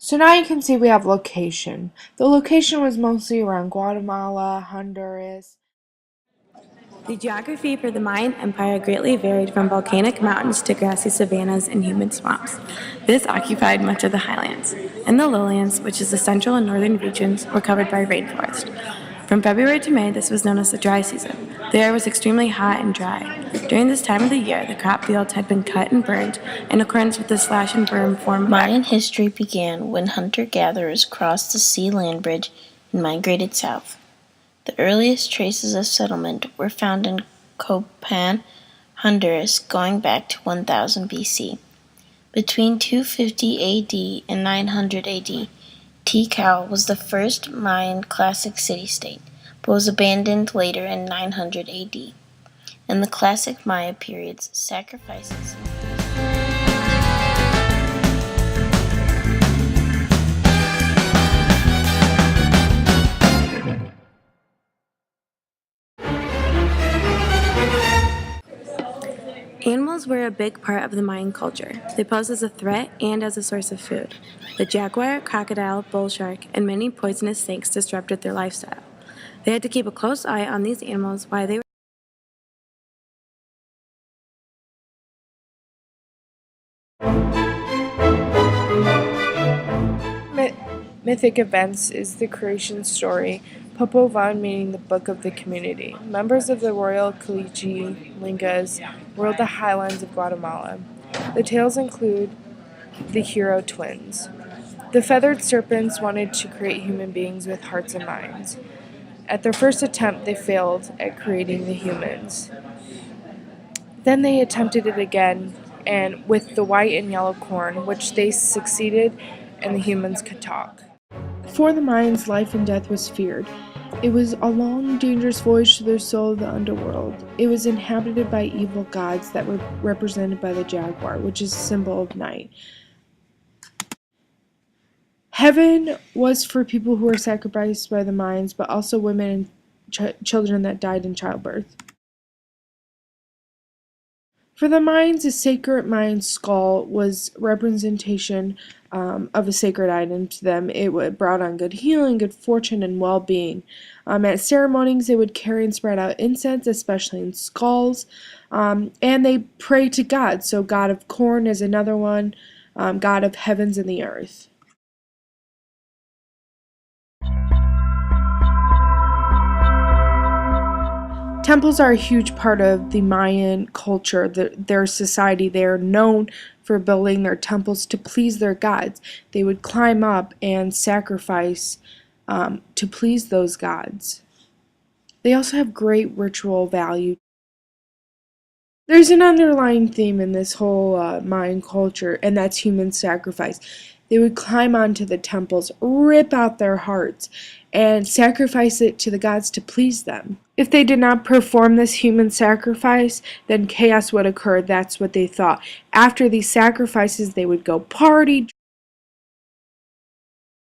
So now you can see we have location. The location was mostly around Guatemala, Honduras. The geography for the Mayan Empire greatly varied from volcanic mountains to grassy savannas and humid swamps. This occupied much of the highlands, and the lowlands, which is the central and northern regions, were covered by rainforest. From February to May, this was known as the dry season. The air was extremely hot and dry. During this time of the year, the crop fields had been cut and burned in accordance with the slash and burn form of Mayan history began when hunter-gatherers crossed the sea-land bridge and migrated south. The earliest traces of settlement were found in Copan, Honduras, going back to 1000 BC. Between 250 AD and 900 AD, Tikal was the first Mayan classic city-state, but was abandoned later in 900 AD. In the classic Maya periods, sacrifices Animals were a big part of the Mayan culture. They posed as a threat and as a source of food. The jaguar, crocodile, bull shark, and many poisonous snakes disrupted their lifestyle. They had to keep a close eye on these animals while they were Mythic events is the creation story, Popovan meaning the book of the community. Members of the royal Kalichi Lingas ruled the highlands of Guatemala. The tales include the hero twins. The feathered serpents wanted to create human beings with hearts and minds. At their first attempt, they failed at creating the humans. Then they attempted it again, and with the white and yellow corn, which they succeeded, and the humans could talk. For the Mayans, life and death was feared. It was a long, dangerous voyage to their soul of the underworld. It was inhabited by evil gods that were represented by the jaguar, which is a symbol of night. Heaven was for people who were sacrificed by the Mayans, but also women and children that died in childbirth. For the Mayans, a sacred Mayan skull was representation of a sacred item to them. It brought on good healing, good fortune, and well-being. At ceremonies, they would carry and spread out incense, especially in skulls, and they pray to God. So God of corn is another one, God of heavens and the earth. Temples are a huge part of the Mayan culture, their society. They are known for building their temples to please their gods. They would climb up and sacrifice to please those gods. They also have great ritual value. There's an underlying theme in this whole Mayan culture, and that's human sacrifice. They would climb onto the temples, rip out their hearts, and sacrifice it to the gods to please them. If they did not perform this human sacrifice, then chaos would occur. That's what they thought. After these sacrifices, they would go party.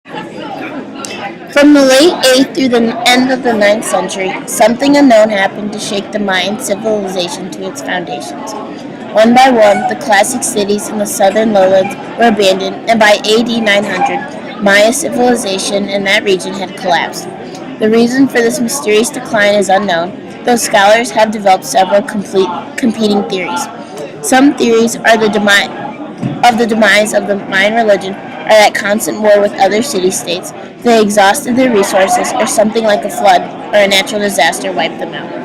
From the late 8th through the end of the 9th century, something unknown happened to shake the Mayan civilization to its foundations. One by one, the classic cities in the southern lowlands were abandoned, and by AD 900, Maya civilization in that region had collapsed. The reason for this mysterious decline is unknown, though scholars have developed several competing theories. Some theories are the demise of the Mayan religion are at constant war with other city-states. They exhausted their resources, or something like a flood or a natural disaster wiped them out.